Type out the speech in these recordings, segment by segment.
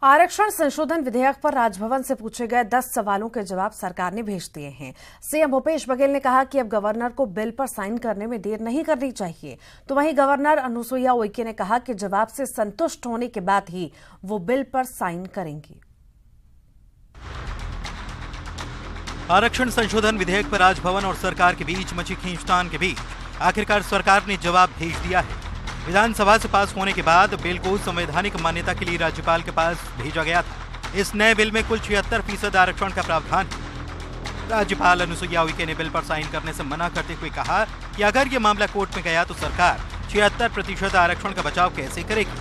आरक्षण संशोधन विधेयक पर राजभवन से पूछे गए 10 सवालों के जवाब सरकार ने भेज दिए हैं। सीएम भूपेश बघेल ने कहा कि अब गवर्नर को बिल पर साइन करने में देर नहीं करनी चाहिए। तो वहीं गवर्नर अनुसुईया उइके ने कहा कि जवाब से संतुष्ट होने के बाद ही वो बिल पर साइन करेंगी। आरक्षण संशोधन विधेयक पर राजभवन और सरकार के बीच मची खींचतान के बीच आखिरकार सरकार ने जवाब भेज दिया है। विधानसभा से पास होने के बाद बिल को संवैधानिक मान्यता के लिए राज्यपाल के पास भेजा गया था। इस नए बिल में कुल 76% आरक्षण का प्रावधान है। राज्यपाल अनुसुईया उइके ने बिल पर साइन करने से मना करते हुए कहा कि अगर ये मामला कोर्ट में गया तो सरकार 76% आरक्षण का बचाव कैसे करेगी,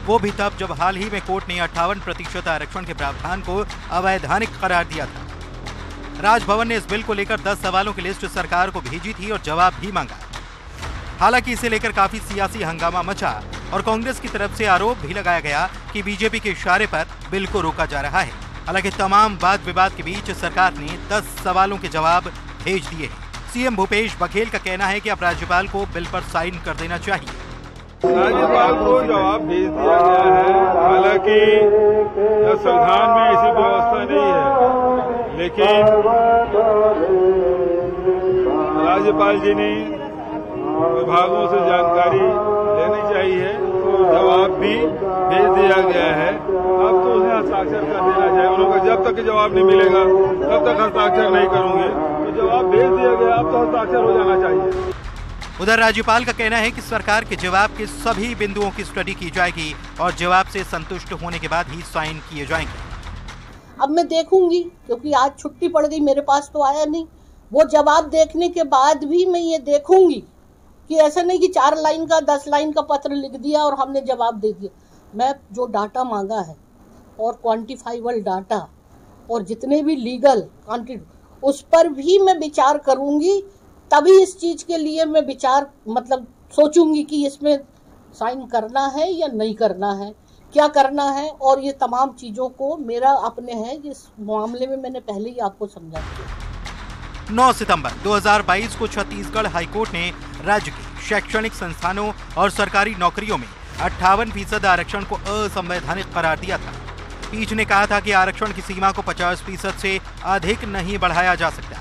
वो भी तब जब हाल ही में कोर्ट ने 58% आरक्षण के प्रावधान को अवैधानिक करार दिया था। राजभवन ने इस बिल को लेकर 10 सवालों की लिस्ट सरकार को भेजी थी और जवाब भी मांगा। हालांकि इसे लेकर काफी सियासी हंगामा मचा और कांग्रेस की तरफ से आरोप भी लगाया गया कि बीजेपी के इशारे पर बिल को रोका जा रहा है। हालांकि तमाम वाद विवाद के बीच सरकार ने 10 सवालों के जवाब भेज दिए हैं। सीएम भूपेश बघेल का कहना है कि अब राज्यपाल को बिल पर साइन कर देना चाहिए। राज्यपाल को जवाब भेज दिया गया है। हालांकि संविधान में ऐसी व्यवस्था नहीं है, लेकिन राज्यपाल जी ने विभागों से जानकारी लेनी चाहिए, तो जवाब भी भेज दिया गया है। अब तो उन्हें हस्ताक्षर कर देना चाहिए। उन्होंने जब तक जवाब नहीं मिलेगा तब तक हस्ताक्षर नहीं करूंगे। तो जवाब भेज दिया गया, अब तो हस्ताक्षर हो जाना चाहिए। उधर राज्यपाल का कहना है कि सरकार के जवाब के सभी बिंदुओं की स्टडी की जाएगी और जवाब से संतुष्ट होने के बाद ही साइन किए जाएंगे। अब मैं देखूंगी, क्योंकि आज छुट्टी पड़ गई, मेरे पास तो आया नहीं। वो जवाब देखने के बाद भी मैं ये देखूंगी कि ऐसा नहीं कि 4 लाइन का 10 लाइन का पत्र लिख दिया और हमने जवाब दे दिया। मैं जो डाटा मांगा है और क्वांटिफाइबल डाटा और जितने भी लीगल उस पर भी मैं विचार करूंगी, तभी इस चीज के लिए मैं विचार सोचूंगी कि इसमें साइन करना है या नहीं करना है, क्या करना है। और ये तमाम चीजों को मेरा अपने है, इस मामले में मैंने पहले ही आपको समझा दिया। 9 सितंबर 2022 को छत्तीसगढ़ हाईकोर्ट ने राज्य के शैक्षणिक संस्थानों और सरकारी नौकरियों में 58% आरक्षण को असंवैधानिक करार दिया था। पीठ ने कहा था कि आरक्षण की सीमा को 50% से अधिक नहीं बढ़ाया जा सकता।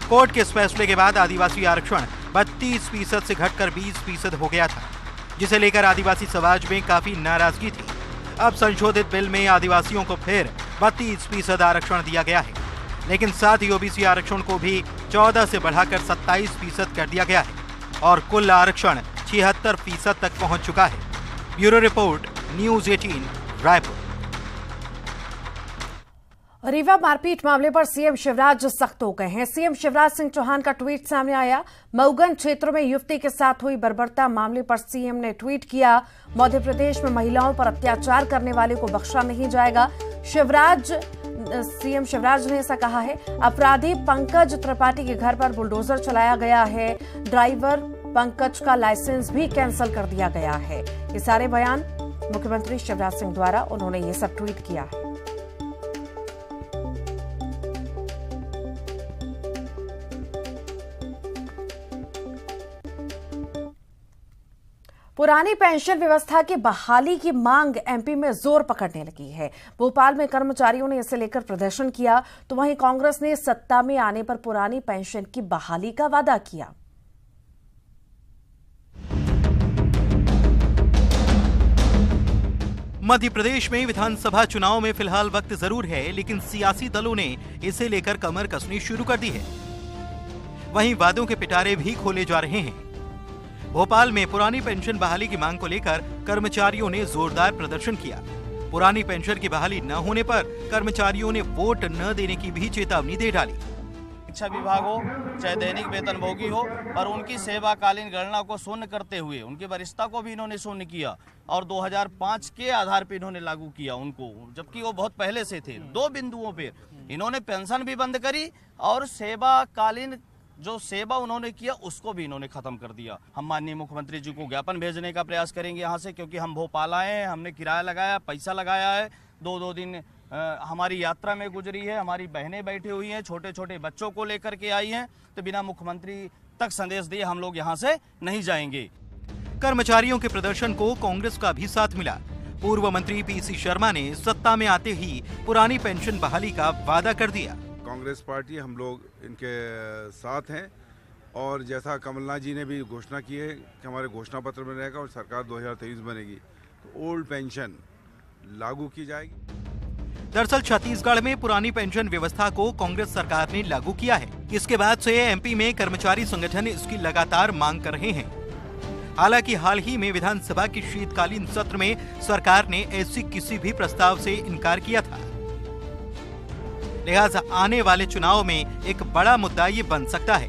कोर्ट के इस फैसले के बाद आदिवासी आरक्षण 32% से घटकर 20% हो गया था, जिसे लेकर आदिवासी समाज में काफी नाराजगी थी। अब संशोधित बिल में आदिवासियों को फिर 32% आरक्षण दिया गया है, लेकिन साथ ही ओबीसी आरक्षण को भी 14 से बढ़ाकर 27% कर दिया गया है और कुल आरक्षण 76% तक पहुंच चुका है। Bureau report, news 18, Raipur. Rewa मारपीट मामले पर सीएम शिवराज सख्त हो गए हैं। सीएम शिवराज सिंह चौहान का ट्वीट सामने आया। मऊगन क्षेत्र में युवती के साथ हुई बर्बरता मामले पर सीएम ने ट्वीट किया, मध्य प्रदेश में महिलाओं पर अत्याचार करने वाले को बख्शा नहीं जाएगा। सीएम शिवराज ने ऐसा कहा है। अपराधी पंकज त्रिपाठी के घर पर बुलडोजर चलाया गया है। ड्राइवर पंकज का लाइसेंस भी कैंसिल कर दिया गया है। ये सारे बयान मुख्यमंत्री शिवराज सिंह द्वारा उन्होंने ये सब ट्वीट किया है। पुरानी पेंशन व्यवस्था की बहाली की मांग एमपी में जोर पकड़ने लगी है। भोपाल में कर्मचारियों ने इसे लेकर प्रदर्शन किया, तो वहीं कांग्रेस ने सत्ता में आने पर पुरानी पेंशन की बहाली का वादा किया। मध्य प्रदेश में विधानसभा चुनाव में फिलहाल वक्त जरूर है, लेकिन सियासी दलों ने इसे लेकर कमर कसनी शुरू कर दी है। वहीं वादों के पिटारे भी खोले जा रहे हैं। भोपाल में पुरानी पेंशन बहाली की मांग को लेकर कर्मचारियों ने जोरदार प्रदर्शन किया। पुरानी पेंशन की बहाली न होने पर कर्मचारियों ने वोट न देने की भी चेतावनी दे डाली। शिक्षा विभाग हो चाहे दैनिक वेतनभोगी हो, पर उनकी सेवाकालीन गणना को शून्य करते हुए उनकी वरिष्ठता को भी इन्होंने शून्य किया और 2005 के आधार पर इन्होंने लागू किया उनको, जबकि वो बहुत पहले से थे। 2 बिंदुओं पे इन्होंने पेंशन भी बंद करी और सेवाकालीन जो सेवा उन्होंने किया उसको भी इन्होंने खत्म कर दिया। हम माननीय मुख्यमंत्री जी को ज्ञापन भेजने का प्रयास करेंगे यहाँ से, क्योंकि हम भोपाल आए हैं, हमने किराया लगाया, पैसा लगाया है, 2 दिन हमारी यात्रा में गुजरी है, हमारी बहनें बैठी हुई हैं, छोटे छोटे बच्चों को लेकर के आई हैं, तो बिना मुख्यमंत्री तक संदेश दिए हम लोग यहाँ से नहीं जाएंगे। कर्मचारियों के प्रदर्शन को कांग्रेस का भी साथ मिला। पूर्व मंत्री पीसी शर्मा ने सत्ता में आते ही पुरानी पेंशन बहाली का वादा कर दिया। कांग्रेस पार्टी हम लोग इनके साथ हैं और जैसा कमलनाथ जी ने भी घोषणा की है कि हमारे घोषणा पत्र में रहेगा और सरकार 2023 बनेगी तो ओल्ड पेंशन लागू की जाएगी। दरअसल छत्तीसगढ़ में पुरानी पेंशन व्यवस्था को कांग्रेस सरकार ने लागू किया है। इसके बाद से एमपी में कर्मचारी संगठन इसकी लगातार मांग कर रहे हैं। हालांकि हाल ही में विधानसभा के शीतकालीन सत्र में सरकार ने ऐसी किसी भी प्रस्ताव से इनकार किया था। लिहाजा आने वाले चुनाव में एक बड़ा मुद्दा ये बन सकता है।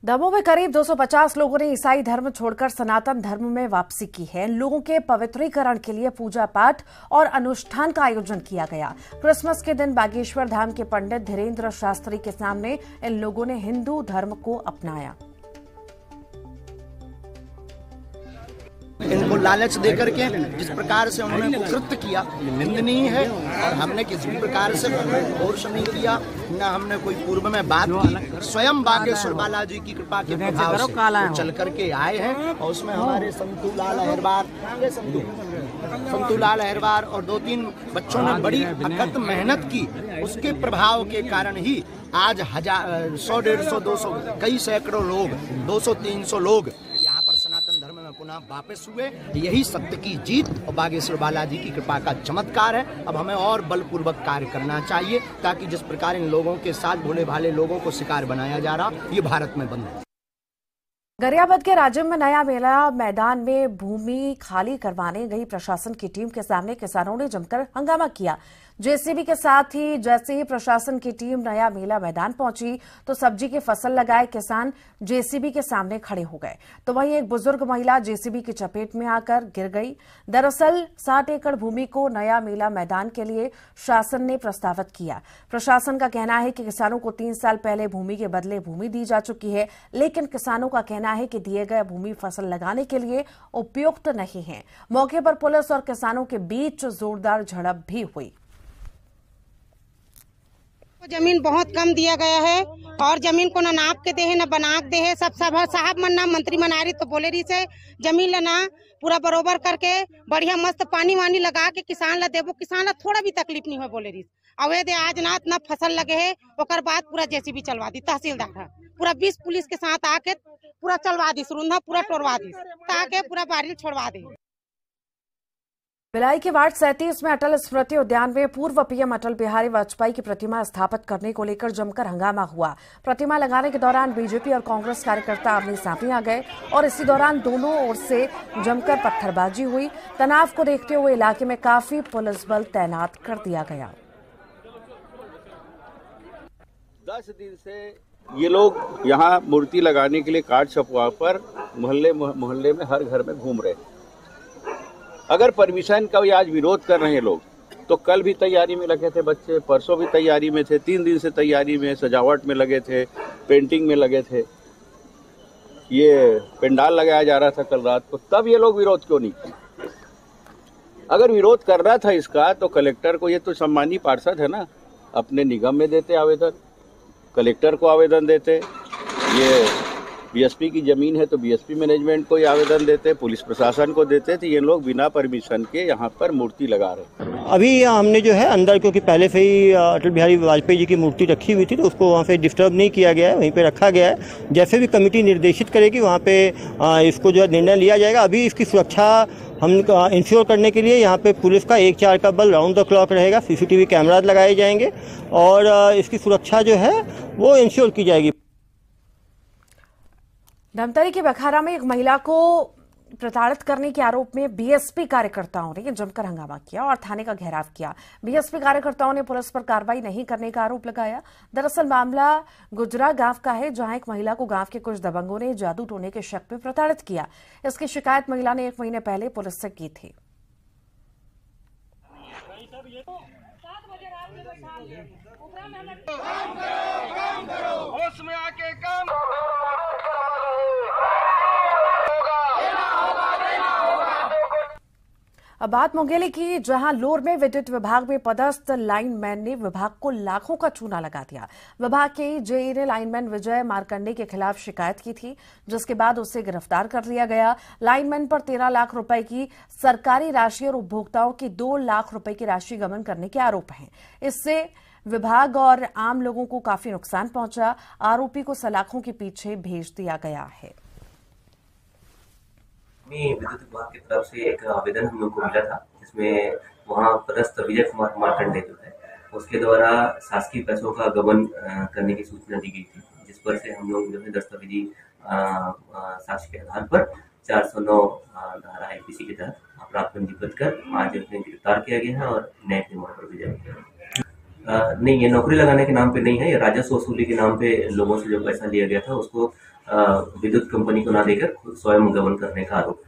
दमोह में करीब 250 लोगों ने ईसाई धर्म छोड़कर सनातन धर्म में वापसी की है। लोगों के पवित्रीकरण के लिए पूजा पाठ और अनुष्ठान का आयोजन किया गया। क्रिसमस के दिन बागेश्वर धाम के पंडित धीरेन्द्र शास्त्री के सामने इन लोगों ने हिंदू धर्म को अपनाया। इनको लालच देकर के जिस प्रकार से उन्होंने कृत्य किया निंदनीय है और हमने किसी भी प्रकार से फोर्स नहीं किया, न हमने कोई पूर्व में बात की। स्वयं बागेश्वर बालाजी की कृपा के प्रभाव से चल करके आए हैं और उसमें हमारे संतूलाल अहिरवार और 2-3 बच्चों ने बड़ी अथक मेहनत की। उसके प्रभाव के कारण ही आज 100, 150, 200 कई सैकड़ों लोग 200-300 लोग यहाँ पर सनातन धर्म में पुनः वापस हुए। यही सत्य की जीत और बागेश्वर बालाजी की कृपा का चमत्कार है। अब हमें और बलपूर्वक कार्य करना चाहिए ताकि जिस प्रकार इन लोगों के साथ भोले भाले लोगों को शिकार बनाया जा रहा ये भारत में बंद हो। गरियाबंद के राजिम में नया मेला मैदान में भूमि खाली करवाने गई प्रशासन की टीम के सामने किसानों ने जमकर हंगामा किया। जेसीबी के साथ ही जैसे ही प्रशासन की टीम नया मेला मैदान पहुंची तो सब्जी की फसल लगाए किसान जेसीबी के सामने खड़े हो गए, तो वहीं एक बुजुर्ग महिला जेसीबी की चपेट में आकर गिर गई। दरअसल 60 एकड़ भूमि को नया मेला मैदान के लिए शासन ने प्रस्तावित किया। प्रशासन का कहना है कि किसानों को 3 साल पहले भूमि के बदले भूमि दी जा चुकी है, लेकिन किसानों का कहना है कि दिए गए भूमि फसल लगाने के लिए उपयुक्त नहीं है। मौके पर पुलिस और किसानों के बीच जोरदार झड़प भी हुई। जमीन बहुत कम दिया गया है और जमीन को न नाप के दे है न बना के दे है। सब साहब मन ना मंत्री मनारी तो बोले रही से जमीन लेना पूरा बरोबर करके बढ़िया मस्त पानी वानी लगा के किसान ला देवो। किसान ला थोड़ा भी तकलीफ नहीं हो बोले रही। अवे दे आज ना इतना फसल लगे है ओकर बाद पूरा जेसीबी चलवा दी। तहसीलदार पूरा 20 पुलिस के साथ आके पूरा चलवा दी, सुरुंधा पूरा तोड़वा दी ताकि पूरा बारिश छोड़वा दी। भिलाई के वार्ड 37 में अटल स्मृति उद्यान में पूर्व पीएम अटल बिहारी वाजपेयी की प्रतिमा स्थापित करने को लेकर जमकर हंगामा हुआ। प्रतिमा लगाने के दौरान बीजेपी और कांग्रेस कार्यकर्ता आमने सामने आ गए और इसी दौरान दोनों ओर से जमकर पत्थरबाजी हुई। तनाव को देखते हुए इलाके में काफी पुलिस बल तैनात कर दिया गया। 10 दिन से ये लोग यहाँ मूर्ति लगाने के लिए कार्ड छपवा पर मोहल्ले में हर घर में घूम रहे। अगर परमिशन का आज विरोध कर रहे हैं लोग, तो कल भी तैयारी में लगे थे बच्चे, परसों भी तैयारी में थे, 3 दिन से तैयारी में सजावट में लगे थे, पेंटिंग में लगे थे। ये पंडाल लगाया जा रहा था कल रात को, तब ये लोग विरोध क्यों नहीं किए? अगर विरोध करना था इसका तो कलेक्टर को, ये तो सम्मानीय पार्षद है ना, अपने निगम में देते आवेदन, कलेक्टर को आवेदन देते। ये बीएसपी की जमीन है तो बीएसपी मैनेजमेंट को ये आवेदन देते, पुलिस प्रशासन को देते थे। ये लोग बिना परमिशन के यहाँ पर मूर्ति लगा रहे हैं। अभी हमने जो है अंदर, क्योंकि पहले से ही अटल बिहारी वाजपेयी जी की मूर्ति रखी हुई थी तो उसको वहाँ पे डिस्टर्ब नहीं किया गया है, वहीं पे रखा गया है। जैसे भी कमेटी निर्देशित करेगी वहाँ पे इसको जो है निर्णय लिया जाएगा। अभी इसकी सुरक्षा हम इंश्योर करने के लिए यहाँ पे पुलिस का 1-4 का बल राउंड द क्लॉक रहेगा, सीसीटीवी कैमराज लगाए जाएंगे और इसकी सुरक्षा जो है वो इंश्योर की जाएगी। धमतरी के बखारा में एक महिला को प्रताड़ित करने के आरोप में बीएसपी कार्यकर्ताओं ने जमकर हंगामा किया और थाने का घेराव किया। बीएसपी कार्यकर्ताओं ने पुलिस पर कार्रवाई नहीं करने का आरोप लगाया। दरअसल मामला गुजरा गांव का है, जहां एक महिला को गांव के कुछ दबंगों ने जादू टोने के शक में प्रताड़ित किया। इसकी शिकायत महिला ने 1 महीने पहले पुलिस से की थी। अब बात मुंगेली की, जहां लोर में विद्युत विभाग में पदस्थ लाइनमैन ने विभाग को लाखों का चूना लगा दिया। विभाग के जेई ने लाइनमैन विजय मार्कंडे के खिलाफ शिकायत की थी, जिसके बाद उसे गिरफ्तार कर लिया गया। लाइनमैन पर 13 लाख रुपए की सरकारी राशि और उपभोक्ताओं की 2 लाख रुपए की राशि गबन करने के आरोप हैं। इससे विभाग और आम लोगों को काफी नुकसान पहुंचा। आरोपी को सलाखों के पीछे भेज दिया गया है। विद्युत विभाग की तरफ से एक आवेदन हम लोग को मिला था, जिसमें वहाँ पदस्थ विजय कुमार मार्कंडे जो है उसके द्वारा शासकीय पैसों का गबन करने की सूचना दी गई थी, जिस पर से हम लोग जो है दस्तावेजी साक्ष्य के आधार पर 409 धारा आईपीसी के तहत अपराध पंजीबद्ध कर आज उन्हें गिरफ्तार किया गया है और न्यायिक रिमांड पर भेजा गया। नहीं, ये नौकरी लगाने के नाम पे नहीं है, ये राजस्व वसूली के नाम पे लोगों से जो पैसा लिया गया था उसको विद्युत कंपनी को ना देकर स्वयं गबन करने का आरोप।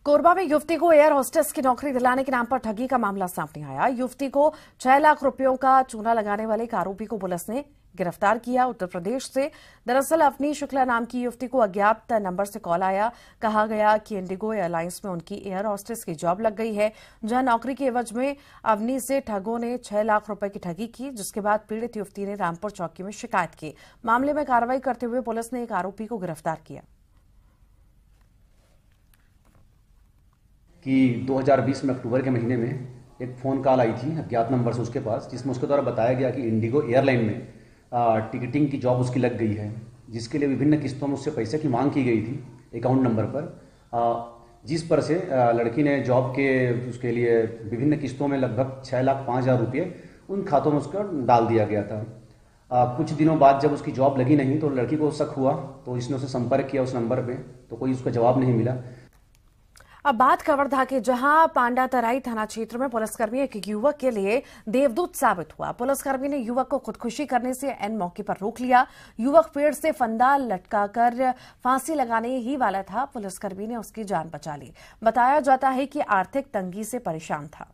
कोरबा में युवती को एयर होस्टेस की नौकरी दिलाने के नाम पर ठगी का मामला सामने आया। युवती को 6 लाख रुपयों का चूना लगाने वाले एक आरोपी को पुलिस ने गिरफ्तार किया, उत्तर प्रदेश से। दरअसल अवनी शुक्ला नाम की युवती को अज्ञात नंबर से कॉल आया। कहा गया कि इंडिगो एयरलाइंस में उनकी एयर होस्टेस की जॉब लग गई है, जहां नौकरी के एवज में अवनी से ठगों ने 6 लाख रुपए की ठगी की, जिसके बाद पीड़ित युवती ने रामपुर चौकी में शिकायत की। मामले में कार्रवाई करते हुए पुलिस ने एक आरोपी को गिरफ्तार किया। कि 2020 में अक्टूबर के महीने में एक फ़ोन कॉल आई थी अज्ञात नंबर से उसके पास, जिसमें उसके द्वारा बताया गया कि इंडिगो एयरलाइन में टिकटिंग की जॉब उसकी लग गई है, जिसके लिए विभिन्न किस्तों में उससे पैसे की मांग की गई थी अकाउंट नंबर पर, जिस पर से लड़की ने जॉब के उसके लिए विभिन्न किस्तों में लगभग 6,05,000 रुपये उन खातों में उसका डाल दिया गया था। कुछ दिनों बाद जब उसकी जॉब लगी नहीं तो लड़की को शक हुआ, तो इसने उससे संपर्क किया उस नंबर पे, तो कोई उसका जवाब नहीं मिला। अब बात कवर्धा के, जहां पांडातराई थाना क्षेत्र में पुलिसकर्मी एक युवक के लिए देवदूत साबित हुआ। पुलिसकर्मी ने युवक को खुदकुशी करने से एन मौके पर रोक लिया। युवक पेड़ से फंदा लटकाकर फांसी लगाने ही वाला था। पुलिसकर्मी ने उसकी जान बचा ली। बताया जाता है कि आर्थिक तंगी से परेशान था।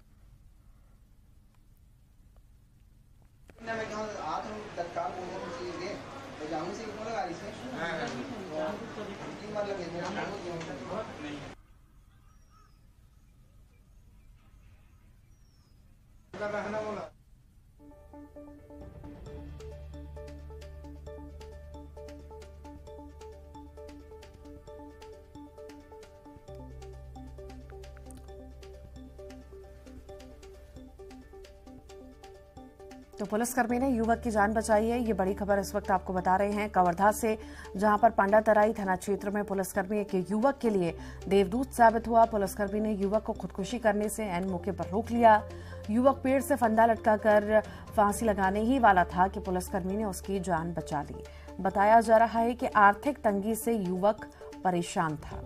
तो पुलिसकर्मी ने युवक की जान बचाई है। ये बड़ी खबर इस वक्त आपको बता रहे हैं कवर्धा से, जहां पर पांडातराई थाना क्षेत्र में पुलिसकर्मी एक युवक के लिए देवदूत साबित हुआ। पुलिसकर्मी ने युवक को खुदकुशी करने से एन मौके पर रोक लिया। युवक पेड़ से फंदा लटकाकर फांसी लगाने ही वाला था कि पुलिसकर्मी ने उसकी जान बचा ली। बताया जा रहा है कि आर्थिक तंगी से युवक परेशान था।